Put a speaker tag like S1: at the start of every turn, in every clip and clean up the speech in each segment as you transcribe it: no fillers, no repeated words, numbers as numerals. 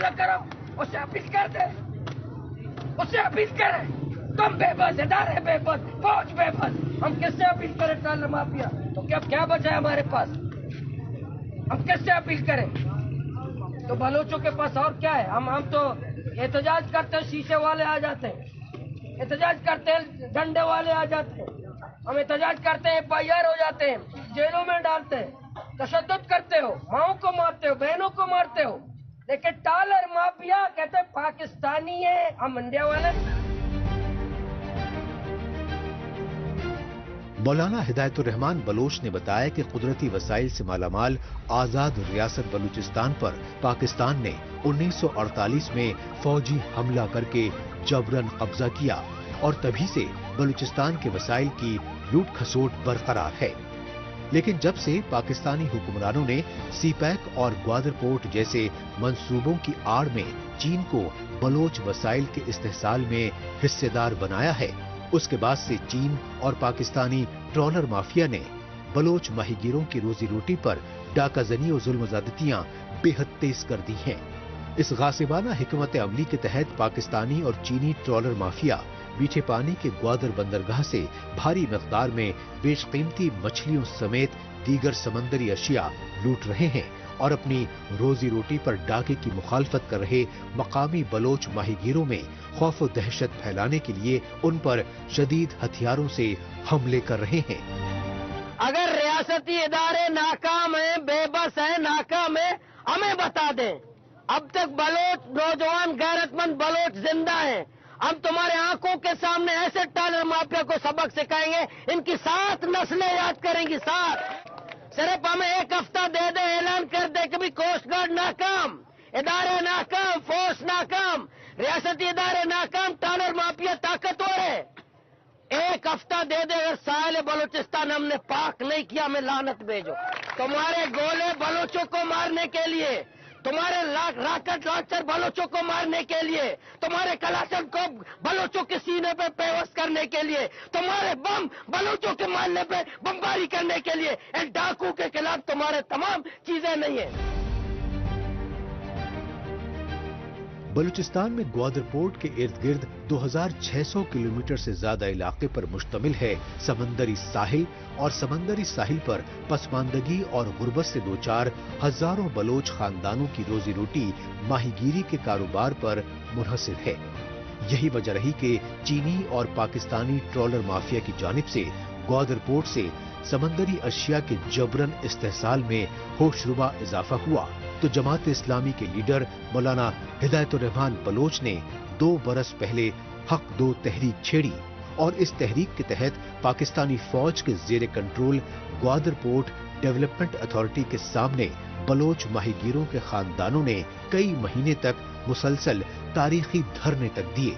S1: مقابلہ کرو، اسے اپیل کر دے، اسے اپیل کرے. تم بے بس، ادارے بے بس، فوج بے بس، ہم کس سے اپیل کریں ٹرالر مافیا؟ تو کیا بچا ہے ہمارے پاس؟ ہم کس سے اپیل کریں؟ تو بلوچوں کے پاس اور کیا ہے؟ ہم تو احتجاج کرتے ہیں، شیشے والے آ جاتے ہیں، احتجاج کرتے ہیں، ڈنڈے والے آ جاتے ہیں، ہم احتجاج کرتے ہیں، FIR ہو جاتے ہیں، جیلوں میں ڈالتے ہیں، تشدد کرتے ہو، ماؤں کو مارتے ہو، بہنوں کو مارتے ہو، لیکن ٹالر مافیا کہتے ہیں پاکستانی ہے، ہم انڈیا والے.
S2: مولانا ہدایت الرحمان بلوچ نے بتایا کہ قدرتی وسائل سے مالا مال آزاد ریاست بلوچستان پر پاکستان نے 1948 میں فوجی حملہ کر کے جبرن قبضہ کیا اور تبھی سے بلوچستان کے وسائل کی لوٹ کھسوٹ برقرار ہے. لیکن جب سے پاکستانی حکمرانوں نے سی پیک اور گوادر پورٹ جیسے منصوبوں کی آڑ میں چین کو بلوچ وسائل کے استحصال میں حصے دار بنایا ہے، اس کے بعد سے چین اور پاکستانی ٹرالر مافیا نے بلوچ ماہی گیروں کی روزی روٹی پر ڈاکہ زنی اور ظلم و زیادتیاں بے حد تیز کر دی ہیں. اس غاصبانہ حکمت عملی کے تحت پاکستانی اور چینی ٹرالر مافیا میٹھے پانی کے گوادر بندرگاہ سے بھاری مقدار میں بیش قیمتی مچھلیوں سمیت دیگر سمندری اشیاء لوٹ رہے ہیں اور اپنی روزی روٹی پر ڈاکے کی مخالفت کر رہے مقامی بلوچ ماہی گیروں میں خوف و دہشت پھیلانے کے لیے ان پر شدید ہتھیاروں سے حملے کر رہے ہیں.
S1: اگر ریاستی ادارے ناکام ہیں، بے بس ہیں، ناکام ہیں، ہمیں بتا دیں. اب تک بلوچ نوجوان غیرت مند بلوچ زندہ ہیں. ہم تمہارے آنکھوں کے سامنے ایسے ٹالر مافیا کو سبق سکھائیں گے، ان کی 7 نسلیں یاد کریں گی. 7 صرف ہمیں 1 ہفتہ دے دے، اعلان کر دے کہ بھی کوسٹ گارڈ ناکام، ادارے ناکام، فورس ناکام، ریاستی ادارے ناکام، ٹالر مافیا طاقتور ہے. 1 ہفتہ دے دے، اگر ساحل بلوچستان ہم نے پاک نہیں کیا، ہمیں لعنت بھیجو. تمہارے گولے بلوچوں کو مارنے کے لیے، تمہارے راکٹ لانچر بلوچوں کو مارنے کے لیے، تمہارے کلاشن کو بلوچوں کے سینے پہ پیوست کرنے کے لیے، تمہارے بم بلوچوں کے مارنے پہ بمباری کرنے کے لیے، ان ڈاکو کے خلاف تمہارے تمام چیزیں نہیں ہیں.
S2: بلوچستان میں گوادر پورٹ کے ارد گرد 2600 کلومیٹر سے زیادہ علاقے پر مشتمل ہے سمندری ساحل، اور سمندری ساحل پر پسماندگی اور غربت سے دوچار ہزاروں بلوچ خاندانوں کی روزی روٹی ماہی گیری کے کاروبار پر منحصر ہے. یہی وجہ رہی کہ چینی اور پاکستانی ٹرالر مافیا کی جانب سے گوادر پورٹ سے سمندری اشیاء کے جبرن استحصال میں ہوش ربا اضافہ ہوا تو جماعت اسلامی کے لیڈر مولانا ہدایت الرحمان بلوچ نے 2 برس پہلے حق دو تحریک چھیڑی، اور اس تحریک کے تحت پاکستانی فوج کے زیر control Gwadar port development authority کے سامنے بلوچ ماہی گیروں کے خاندانوں نے کئی مہینے تک مسلسل تاریخی دھرنے تک دیے.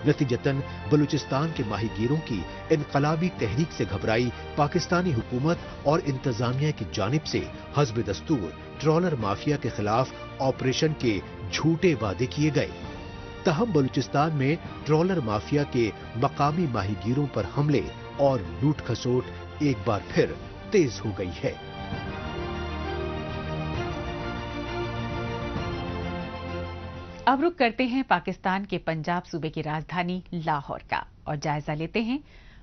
S2: نتیجتاً بلوچستان کے ماہی گیروں کی انقلابی تحریک سے گھبرائی پاکستانی حکومت اور انتظامیہ کی جانب سے حسب دستور ٹرالر مافیا کے خلاف آپریشن کے جھوٹے وعدے کیے گئے. تاہم بلوچستان میں ٹرالر مافیا کے مقامی ماہی گیروں پر حملے اور لوٹ کھسوٹ ایک بار پھر تیز ہو گئی ہے.
S3: اب رخ کرتے ہیں پاکستان کے پنجاب صوبے کی راجدھانی لاہور کا اور جائزہ لیتے ہیں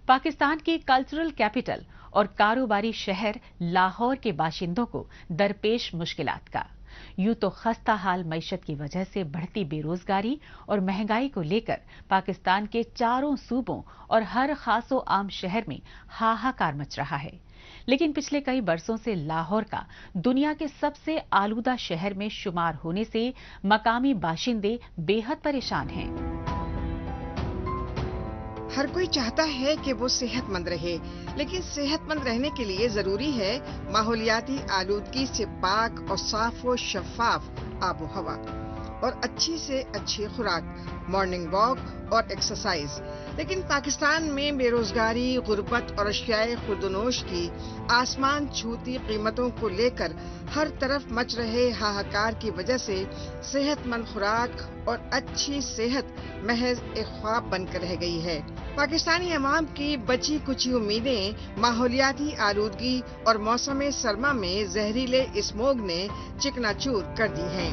S3: پاکستان کی کلچرل کیپٹل اور کاروباری شہر لاہور کے باشندوں کو درپیش مشکلات کا. یوں تو خستہ حال معیشت کی وجہ سے بڑھتی بے روزگاری اور مہنگائی کو لے کر پاکستان کے چاروں صوبوں اور ہر خاص و عام شہر میں ہاہاکار مچ رہا ہے. لیکن پچھلے کئی برسوں سے لاہور کا دنیا کے سب سے آلودہ شہر میں شمار ہونے سے مقامی باشندے بے حد پریشان ہیں.
S4: ہر کوئی چاہتا ہے کہ وہ صحت مند رہے، لیکن صحت مند رہنے کے لیے ضروری ہے ماحولیاتی آلودگی سے پاک اور صاف و شفاف آب و ہوا اور اچھی سے اچھی خوراک، مارننگ واک اور ایکسرسائز. لیکن پاکستان میں بے روزگاری، غربت اور اشیاء خوردونوش کی آسمان چھوتی قیمتوں کو لے کر ہر طرف مچ رہے ہاہاکار کی وجہ سے صحت مند خوراک اور اچھی صحت محض ایک خواب بن کر رہ گئی ہے. پاکستانی عوام کی بچی کچی امیدیں ماحولیاتی آلودگی اور موسم سرما میں زہریلے اسموگ نے چکنا چور کر دی ہیں.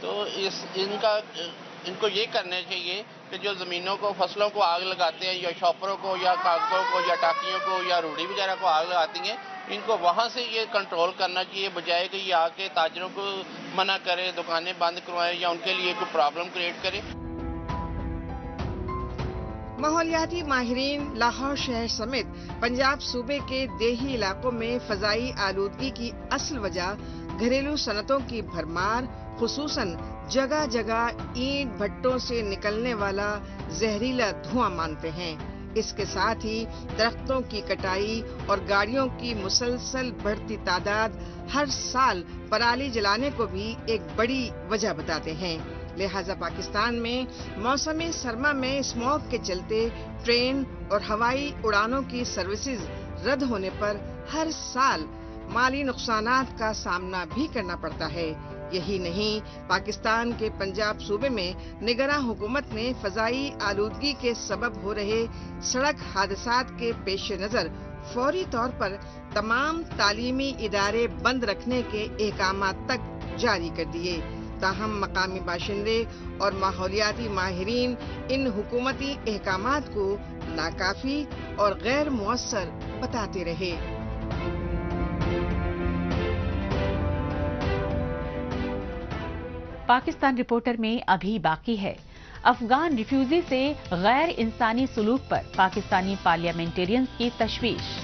S5: تو ان کو یہ کرنا چاہیے کہ جو زمینوں کو فصلوں کو آگ لگاتے ہیں یا شاپروں کو یا کاغذوں کو یا ٹاکیوں کو یا روڑی وغیرہ کو آگ لگاتی ہیں، ان کو وہاں سے یہ کنٹرول کرنا چاہیے، بجائے کہ یہ آ کے تاجروں کو منع کرے، دکانیں بند کروائے یا ان کے لیے کوئی پرابلم کریٹ کرے۔
S4: ماحولیاتی ماہرین لاہور شہر سمیت پنجاب صوبے کے دیہی علاقوں میں فضائی آلودگی کی اصل وجہ گھریلو صنعتوں کی بھرمار، خصوصاً جگہ جگہ اینٹ بھٹوں سے نکلنے والا زہریلا دھواں مانتے ہیں۔ اس کے ساتھ ہی درختوں کی کٹائی اور گاڑیوں کی مسلسل بڑھتی تعداد ہر سال پرالی جلانے کو بھی ایک بڑی وجہ بتاتے ہیں۔ لہذا پاکستان میں موسم سرما میں اسموگ کے چلتے ٹرین اور ہوائی اڑانوں کی سروسز رد ہونے پر ہر سال مالی نقصانات کا سامنا بھی کرنا پڑتا ہے۔ یہی نہیں، پاکستان کے پنجاب صوبے میں نگراں حکومت نے فضائی آلودگی کے سبب ہو رہے سڑک حادثات کے پیش نظر فوری طور پر تمام تعلیمی ادارے بند رکھنے کے احکامات تک جاری کر دیے۔ تاہم مقامی باشندے اور ماحولیاتی ماہرین ان حکومتی احکامات کو ناکافی اور غیر مؤثر بتاتے رہے۔
S3: پاکستان رپورٹر میں ابھی باقی ہے افغان ریفیوجی سے غیر انسانی سلوک پر پاکستانی پارلیمنٹیرینز کی تشویش۔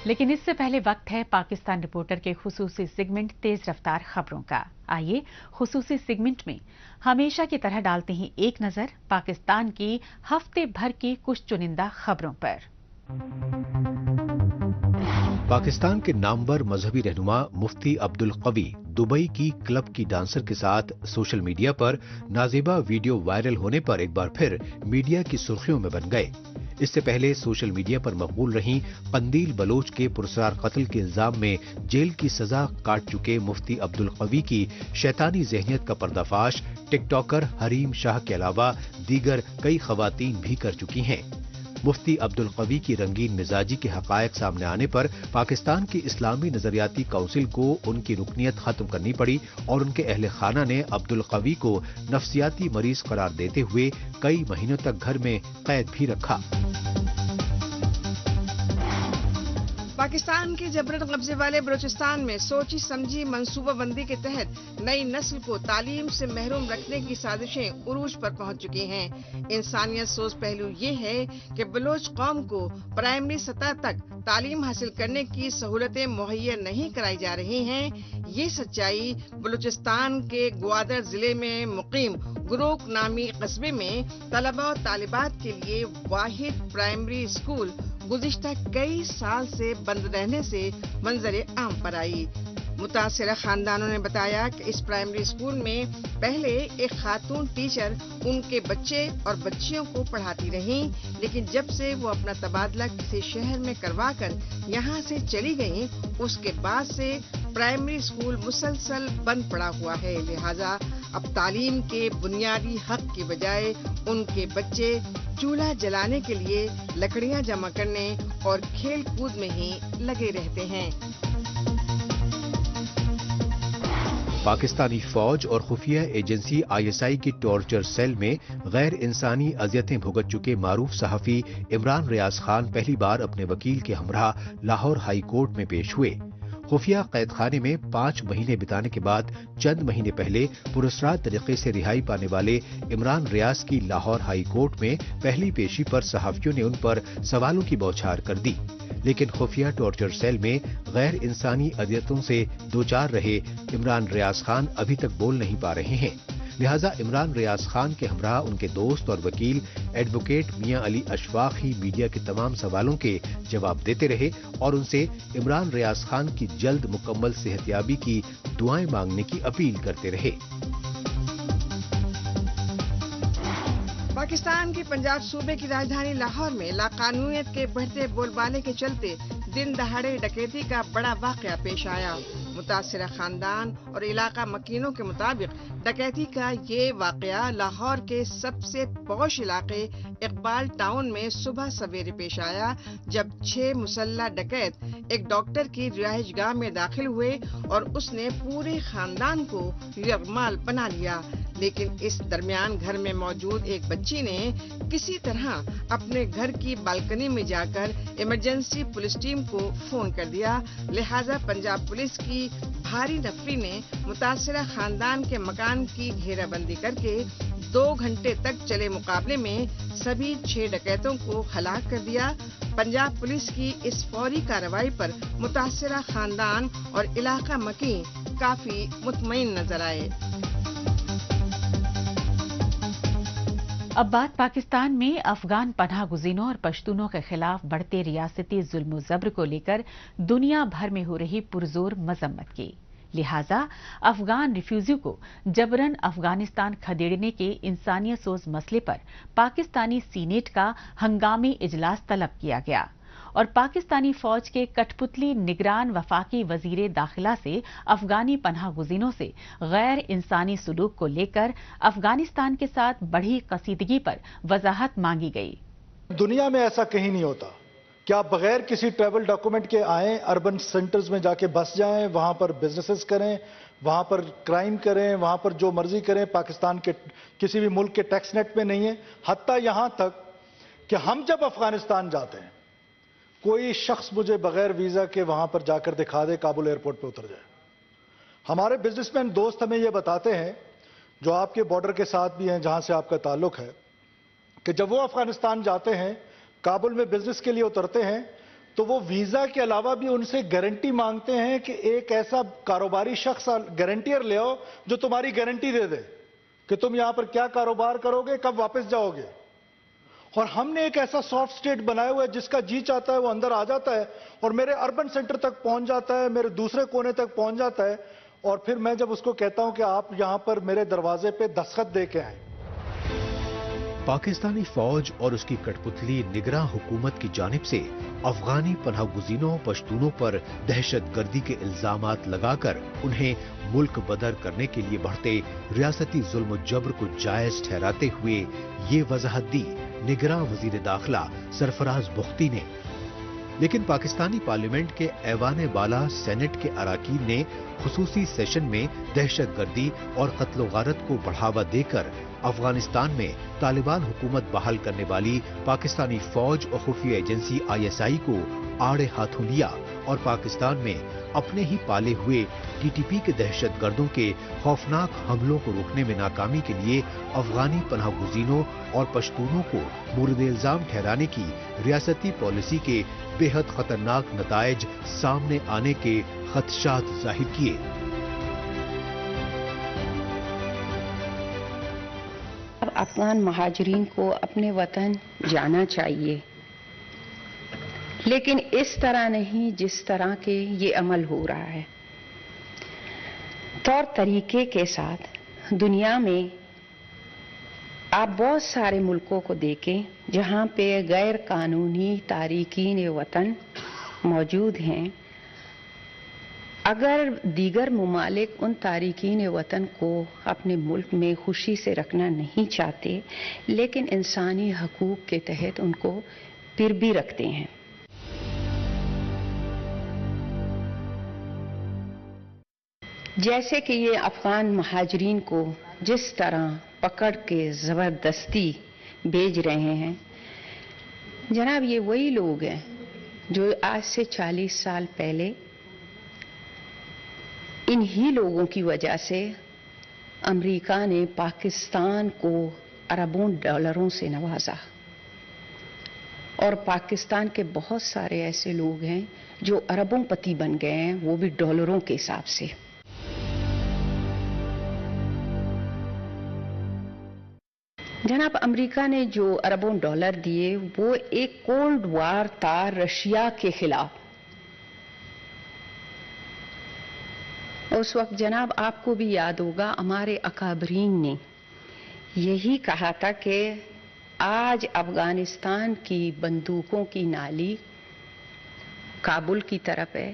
S3: لیکن اس سے پہلے وقت ہے پاکستان رپورٹر کے خصوصی سیگمنٹ تیز رفتار خبروں کا۔ آئیے خصوصی سیگمنٹ میں ہمیشہ کی طرح ڈالتے ہیں ایک نظر پاکستان کی ہفتے بھر کی کچھ چنندہ خبروں پر۔
S2: پاکستان کے نامور مذہبی رہنما مفتی عبدالقوی دبئی کی کلب کی ڈانسر کے ساتھ سوشل میڈیا پر نازیبا ویڈیو وائرل ہونے پر ایک بار پھر میڈیا کی سرخیوں میں بن گئے۔ اس سے پہلے سوشل میڈیا پر مقبول رہیں قندیل بلوچ کے پراسرار قتل کے الزام میں جیل کی سزا کاٹ چکے مفتی عبدالقوی کی شیطانی ذہنیت کا پردہ فاش ٹک ٹاکر حریم شاہ کے علاوہ دیگر کئی خواتین بھی کر چکی ہیں۔ مفتی عبدالقوی کی رنگین مزاجی کے حقائق سامنے آنے پر پاکستان کی اسلامی نظریاتی کونسل کو ان کی رکنیت ختم کرنی پڑی اور ان کے اہل خانہ نے عبدالقوی کو نفسیاتی مریض قرار دیتے ہوئے کئی مہینوں تک گھر میں قید بھی رکھا۔
S4: پاکستان کے جبرن قبضے والے بلوچستان میں سوچی سمجھی منصوبہ بندی کے تحت نئی نسل کو تعلیم سے محروم رکھنے کی سازشیں عروج پر پہنچ چکی ہیں۔ انسانیت سوز پہلو یہ ہے کہ بلوچ قوم کو پرائمری سطح تک تعلیم حاصل کرنے کی سہولتیں مہیا نہیں کرائی جا رہی ہیں۔ یہ سچائی بلوچستان کے گوادر ضلع میں مقیم گروک نامی قصبے میں طلبہ و طالبات کے لیے واحد پرائمری اسکول گزشتہ کئی سال سے بند رہنے سے منظر عام پر آئی۔ متاثرہ خاندانوں نے بتایا کہ اس پرائمری اسکول میں پہلے ایک خاتون ٹیچر ان کے بچے اور بچیوں کو پڑھاتی رہیں، لیکن جب سے وہ اپنا تبادلہ کسی شہر میں کروا کر یہاں سے چلی گئیں، اس کے بعد سے پرائمری اسکول مسلسل بند پڑا ہوا ہے۔ لہذا اب تعلیم کے بنیادی حق کی بجائے ان کے بچے چولہا جلانے کے لیے لکڑیاں جمع کرنے اور کھیل کود میں ہی لگے رہتے ہیں۔
S2: پاکستانی فوج اور خفیہ ایجنسی ISI کی ٹارچر سیل میں غیر انسانی اذیتیں بھگت چکے معروف صحافی عمران ریاض خان پہلی بار اپنے وکیل کے ہمراہ لاہور ہائی کورٹ میں پیش ہوئے۔ خفیہ قید خانے میں 5 مہینے بتانے کے بعد چند مہینے پہلے پراسرار طریقے سے رہائی پانے والے عمران ریاض کی لاہور ہائی کورٹ میں پہلی پیشی پر صحافیوں نے ان پر سوالوں کی بوچھار کر دی، لیکن خفیہ ٹارچر سیل میں غیر انسانی اذیتوں سے دوچار رہے عمران ریاض خان ابھی تک بول نہیں پا رہے ہیں۔ لہذا عمران ریاض خان کے ہمراہ ان کے دوست اور وکیل ایڈوکیٹ میاں علی اشفاق ہی میڈیا کے تمام سوالوں کے جواب دیتے رہے اور ان سے عمران ریاض خان کی جلد مکمل صحتیابی کی دعائیں مانگنے کی اپیل کرتے رہے۔
S4: پاکستان کے پنجاب صوبے کی راجدھانی لاہور میں لاقانونیت کے بڑھتے بول بالے کے چلتے دن دہاڑے ڈکیتی کا بڑا واقعہ پیش آیا۔ متاثرہ خاندان اور علاقہ مکینوں کے مطابق ڈکیتی کا یہ واقعہ لاہور کے سب سے پوش علاقے اقبال ٹاؤن میں صبح سویرے پیش آیا، جب 6 مسلح ڈکیت ایک ڈاکٹر کی رہائش گاہ میں داخل ہوئے اور اس نے پورے خاندان کو یرغمال بنا لیا۔ لیکن اس درمیان گھر میں موجود ایک بچی نے کسی طرح اپنے گھر کی بالکنی میں جا کر ایمرجنسی پولیس ٹیم کو فون کر دیا، لہذا پنجاب پولیس کی بھاری نفری نے متاثرہ خاندان کے مکان کی گھیرا بندی کر کے 2 گھنٹے تک چلے مقابلے میں سبھی 6 ڈکیتوں کو ہلاک کر دیا۔ پنجاب پولیس کی اس فوری کارروائی پر متاثرہ خاندان اور علاقہ مکین کافی مطمئن نظر آئے۔
S3: اب بات پاکستان میں افغان پناہ گزینوں اور پشتونوں کے خلاف بڑھتے ریاستی ظلم و جبر کو لے کر دنیا بھر میں ہو رہی پرزور مذمت کی، لہذا افغان ریفیوجی کو جبراً افغانستان کھدیڑنے کے انسانیت سوز مسئلے پر پاکستانی سینیٹ کا ہنگامی اجلاس طلب کیا گیا اور پاکستانی فوج کے کٹھ پتلی نگران وفاقی وزیر داخلہ سے افغانی پناہ گزینوں سے غیر انسانی سلوک کو لے کر افغانستان کے ساتھ بڑھی کشیدگی پر وضاحت مانگی گئی۔
S6: دنیا میں ایسا کہیں نہیں ہوتا کہ آپ بغیر کسی ٹریول ڈاکومنٹ کے آئیں، اربن سینٹرز میں جا کے بس جائیں، وہاں پر بزنسز کریں، وہاں پر کرائم کریں، وہاں پر جو مرضی کریں، پاکستان کے کسی بھی ملک کے ٹیکس نیٹ میں نہیں ہے۔ حتیٰ یہاں تک کہ ہم جب افغانستان جاتے ہیں، کوئی شخص مجھے بغیر ویزا کے وہاں پر جا کر دکھا دے کابل ایئرپورٹ پہ اتر جائے۔ ہمارے بزنس مین دوست ہمیں یہ بتاتے ہیں، جو آپ کے بارڈر کے ساتھ بھی ہیں جہاں سے آپ کا تعلق ہے، کہ جب وہ افغانستان جاتے ہیں، کابل میں بزنس کے لیے اترتے ہیں، تو وہ ویزا کے علاوہ بھی ان سے گارنٹی مانگتے ہیں کہ ایک ایسا کاروباری شخص گارنٹیئر لے آؤ جو تمہاری گارنٹی دے دے کہ تم یہاں پر کیا کاروبار کرو گے، کب واپس جاؤ گے۔ اور ہم نے ایک ایسا سافٹ اسٹیٹ بنایا ہوا ہے، جس کا جی چاہتا ہے وہ اندر آ جاتا ہے اور میرے اربن سینٹر تک پہنچ جاتا ہے، میرے دوسرے کونے تک پہنچ جاتا ہے، اور پھر میں جب اس کو کہتا ہوں کہ آپ یہاں پر میرے دروازے پہ دستخط دے کے آئیں۔
S2: پاکستانی فوج اور اس کی کٹھ پتلی نگراں حکومت کی جانب سے افغانی پناہ گزینوں پشتونوں پر دہشت گردی کے الزامات لگا کر انہیں ملک بدر کرنے کے لیے بڑھتے ریاستی ظلم و جبر کو جائز ٹھہراتے ہوئے یہ وضاحت دی نگراں وزیر داخلہ سرفراز بختی نے۔ لیکن پاکستانی پارلیمنٹ کے ایوان بالا سینٹ کے اراکین نے خصوصی سیشن میں دہشت گردی اور قتل و غارت کو بڑھاوا دے کر افغانستان میں طالبان حکومت بحال کرنے والی پاکستانی فوج اور خفیہ ایجنسی ISI کو آڑے ہاتھوں لیا اور پاکستان میں اپنے ہی پالے ہوئے TTP کے دہشت گردوں کے خوفناک حملوں کو روکنے میں ناکامی کے لیے افغانی پناہ گزینوں اور پشتونوں کو مورد الزام ٹھہرانے کی ریاستی پالیسی کے بے حد خطرناک نتائج سامنے آنے کے خدشات ظاہر کیے۔
S7: افغان مہاجرین کو اپنے وطن جانا چاہیے، لیکن اس طرح نہیں جس طرح کے یہ عمل ہو رہا ہے۔ طور طریقے کے ساتھ دنیا میں آپ بہت سارے ملکوں کو دیکھیں جہاں پہ غیر قانونی تارکین وطن موجود ہیں۔ اگر دیگر ممالک ان تارکین وطن کو اپنے ملک میں خوشی سے رکھنا نہیں چاہتے، لیکن انسانی حقوق کے تحت ان کو پھر بھی رکھتے ہیں۔ جیسے کہ یہ افغان مہاجرین کو جس طرح پکڑ کے زبردستی بھیج رہے ہیں، جناب یہ وہی لوگ ہیں جو آج سے 40 سال پہلے انہی لوگوں کی وجہ سے امریکہ نے پاکستان کو اربوں ڈالروں سے نوازا، اور پاکستان کے بہت سارے ایسے لوگ ہیں جو اربوں پتی بن گئے ہیں، وہ بھی ڈالروں کے حساب سے۔ جناب امریکہ نے جو اربوں ڈالر دیے وہ ایک کولڈ وار تھا رشیا کے خلاف۔ اس وقت جناب آپ کو بھی یاد ہوگا ہمارے اکابرین نے یہی کہا تھا کہ آج افغانستان کی بندوقوں کی نالی کابل کی طرف ہے،